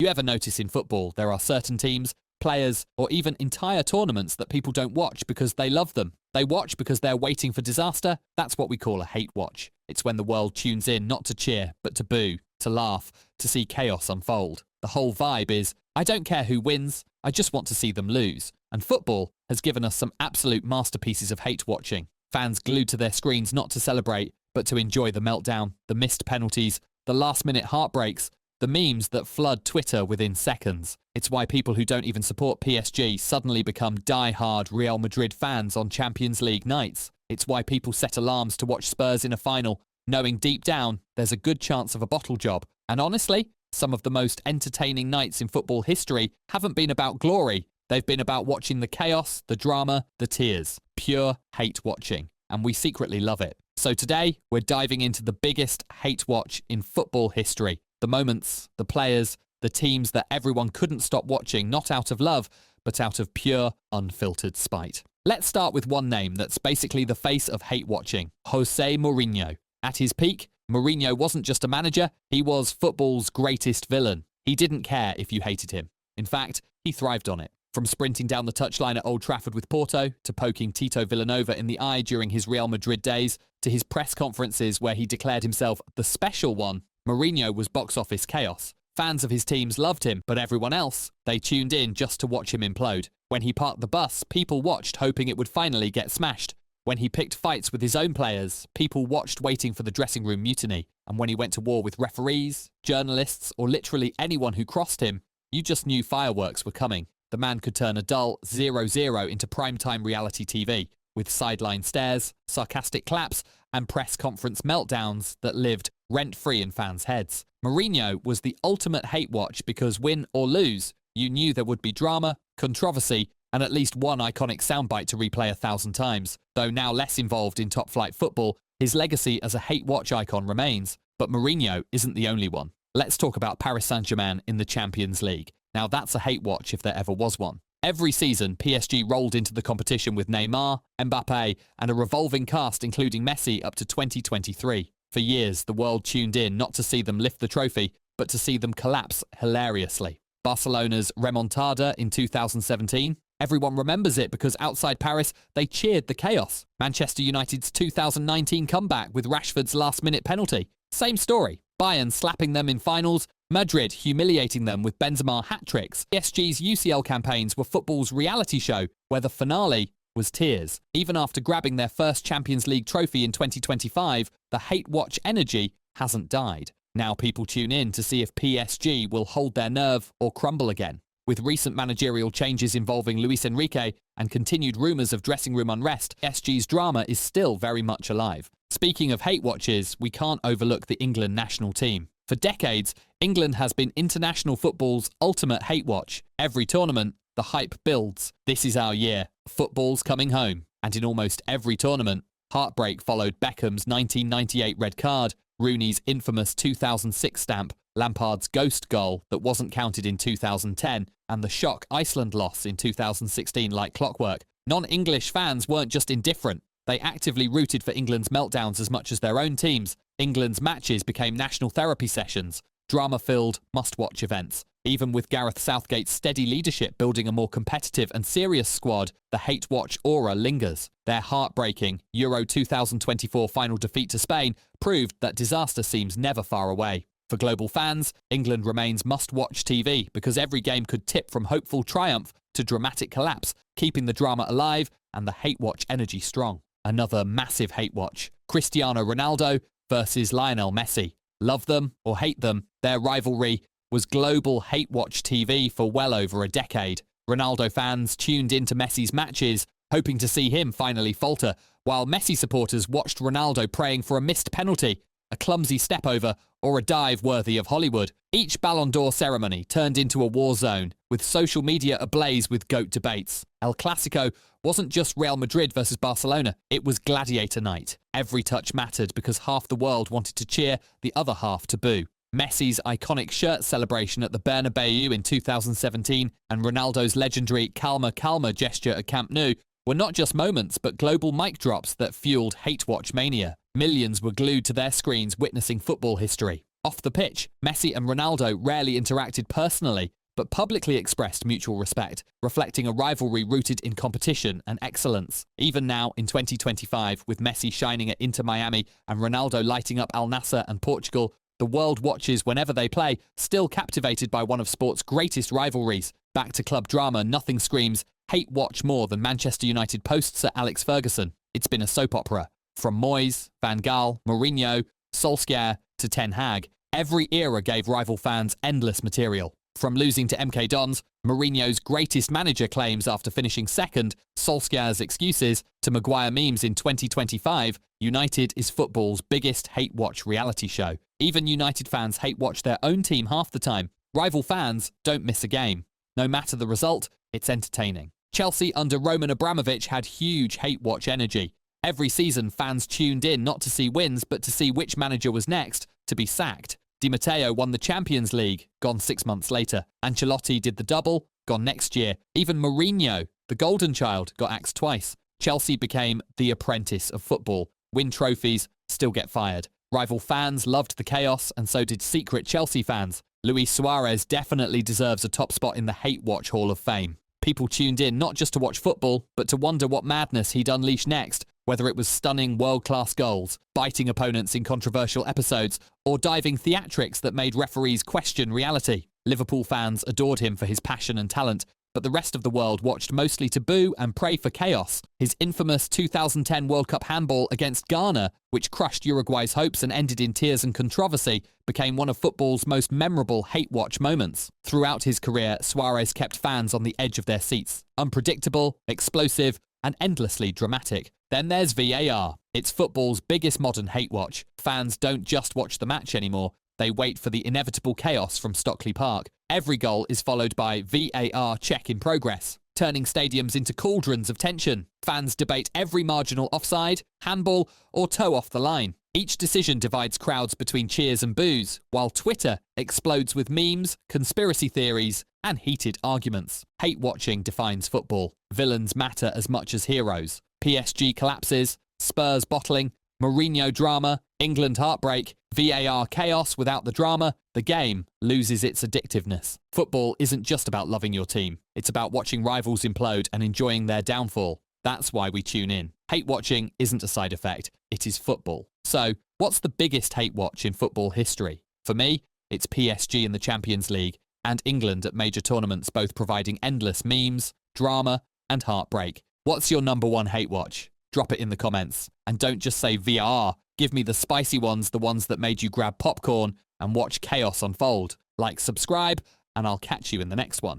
You ever notice in football there are certain teams, players, or even entire tournaments that people don't watch because they love them? They watch because they're waiting for disaster? That's what we call a hate watch. It's when the world tunes in not to cheer, but to boo, to laugh, to see chaos unfold. The whole vibe is, I don't care who wins, I just want to see them lose. And football has given us some absolute masterpieces of hate watching. Fans glued to their screens not to celebrate, but to enjoy the meltdown, the missed penalties, the last-minute heartbreaks, the memes that flood Twitter within seconds. It's why people who don't even support PSG suddenly become die-hard Real Madrid fans on Champions League nights. It's why people set alarms to watch Spurs in a final, knowing deep down there's a good chance of a bottle job. And honestly, some of the most entertaining nights in football history haven't been about glory. They've been about watching the chaos, the drama, the tears. Pure hate watching. And we secretly love it. So today, we're diving into the biggest hate watch in football history. The moments, the players, the teams that everyone couldn't stop watching, not out of love, but out of pure, unfiltered spite. Let's start with one name that's basically the face of hate watching, José Mourinho. At his peak, Mourinho wasn't just a manager, he was football's greatest villain. He didn't care if you hated him. In fact, he thrived on it. From sprinting down the touchline at Old Trafford with Porto, to poking Tito Villanova in the eye during his Real Madrid days, to his press conferences where he declared himself the special one, Mourinho was box office chaos. Fans of his teams loved him, but everyone else, they tuned in just to watch him implode. When he parked the bus, people watched hoping it would finally get smashed. When he picked fights with his own players, people watched waiting for the dressing room mutiny. And when he went to war with referees, journalists, or literally anyone who crossed him, you just knew fireworks were coming. The man could turn a dull 0-0 into primetime reality TV, with sideline stares, sarcastic claps, and press conference meltdowns that lived rent-free in fans' heads. Mourinho was the ultimate hate watch because win or lose, you knew there would be drama, controversy, and at least one iconic soundbite to replay 1,000 times. Though now less involved in top-flight football, his legacy as a hate watch icon remains. But Mourinho isn't the only one. Let's talk about Paris Saint-Germain in the Champions League. Now that's a hate watch if there ever was one. Every season, PSG rolled into the competition with Neymar, Mbappe, and a revolving cast including Messi up to 2023. For years, the world tuned in not to see them lift the trophy, but to see them collapse hilariously. Barcelona's remontada in 2017. Everyone remembers it because outside Paris, they cheered the chaos. Manchester United's 2019 comeback with Rashford's last-minute penalty. Same story. Bayern slapping them in finals, Madrid humiliating them with Benzema hat-tricks. PSG's UCL campaigns were football's reality show, where the finale was tears. Even after grabbing their first Champions League trophy in 2025, the hate watch energy hasn't died. Now people tune in to see if PSG will hold their nerve or crumble again. With recent managerial changes involving Luis Enrique and continued rumours of dressing room unrest, PSG's drama is still very much alive. Speaking of hate watches, we can't overlook the England national team. For decades, England has been international football's ultimate hate watch. Every tournament, the hype builds. This is our year. Football's coming home. And in almost every tournament, heartbreak followed Beckham's 1998 red card, Rooney's infamous 2006 stamp, Lampard's ghost goal that wasn't counted in 2010, and the shock Iceland loss in 2016 like clockwork. Non-English fans weren't just indifferent. They actively rooted for England's meltdowns as much as their own teams. England's matches became national therapy sessions, drama-filled, must-watch events. Even with Gareth Southgate's steady leadership building a more competitive and serious squad, the hate watch aura lingers. Their heartbreaking Euro 2024 final defeat to Spain proved that disaster seems never far away. For global fans, England remains must-watch TV because every game could tip from hopeful triumph to dramatic collapse, keeping the drama alive and the hate watch energy strong. Another massive hate watch, Cristiano Ronaldo versus Lionel Messi. Love them or hate them, their rivalry was global hate watch TV for well over a decade. Ronaldo fans tuned into Messi's matches, hoping to see him finally falter, while Messi supporters watched Ronaldo praying for a missed penalty, a clumsy step-over, or a dive worthy of Hollywood. Each Ballon d'Or ceremony turned into a war zone, with social media ablaze with GOAT debates. El Clasico wasn't just Real Madrid versus Barcelona, it was gladiator night. Every touch mattered because half the world wanted to cheer, the other half to boo. Messi's iconic shirt celebration at the Bernabeu in 2017 and Ronaldo's legendary Calma Calma gesture at Camp Nou were not just moments but global mic drops that fueled hate watch mania. Millions were glued to their screens witnessing football history. Off the pitch, Messi and Ronaldo rarely interacted personally, but publicly expressed mutual respect, reflecting a rivalry rooted in competition and excellence. Even now, in 2025, with Messi shining at Inter Miami and Ronaldo lighting up Al Nassr and Portugal, the world watches whenever they play, still captivated by one of sport's greatest rivalries. Back to club drama, nothing screams hate watch more than Manchester United post-Sir Alex Ferguson. It's been a soap opera. From Moyes, Van Gaal, Mourinho, Solskjaer to Ten Hag, every era gave rival fans endless material. From losing to MK Dons, Mourinho's greatest manager claims after finishing second, Solskjaer's excuses, to Maguire memes in 2025, United is football's biggest hate-watch reality show. Even United fans hate-watch their own team half the time. Rival fans don't miss a game. No matter the result, it's entertaining. Chelsea under Roman Abramovich had huge hate-watch energy. Every season, fans tuned in not to see wins, but to see which manager was next to be sacked. Di Matteo won the Champions League, gone 6 months later. Ancelotti did the double, gone next year. Even Mourinho, the golden child, got axed twice. Chelsea became the apprentice of football. Win trophies, still get fired. Rival fans loved the chaos, and so did secret Chelsea fans. Luis Suarez definitely deserves a top spot in the Hate Watch Hall of Fame. People tuned in not just to watch football, but to wonder what madness he'd unleash next, whether it was stunning world-class goals, biting opponents in controversial episodes, or diving theatrics that made referees question reality. Liverpool fans adored him for his passion and talent, but the rest of the world watched mostly to boo and pray for chaos. His infamous 2010 World Cup handball against Ghana, which crushed Uruguay's hopes and ended in tears and controversy, became one of football's most memorable hate-watch moments. Throughout his career, Suarez kept fans on the edge of their seats. Unpredictable, explosive, and endlessly dramatic. Then there's VAR. It's football's biggest modern hate watch. Fans don't just watch the match anymore. They wait for the inevitable chaos from Stockley Park. Every goal is followed by VAR check in progress, turning stadiums into cauldrons of tension. Fans debate every marginal offside, handball, or toe off the line. Each decision divides crowds between cheers and boos, while Twitter explodes with memes, conspiracy theories, and heated arguments. Hate watching defines football. Villains matter as much as heroes. PSG collapses, Spurs bottling, Mourinho drama, England heartbreak, VAR chaos without the drama, the game loses its addictiveness. Football isn't just about loving your team. It's about watching rivals implode and enjoying their downfall. That's why we tune in. Hate watching isn't a side effect, it is football. So, what's the biggest hate watch in football history? For me, it's PSG in the Champions League and England at major tournaments, both providing endless memes, drama, and heartbreak. What's your number one hate watch? Drop it in the comments. And don't just say VAR. Give me the spicy ones, the ones that made you grab popcorn and watch chaos unfold. Like, subscribe, and I'll catch you in the next one.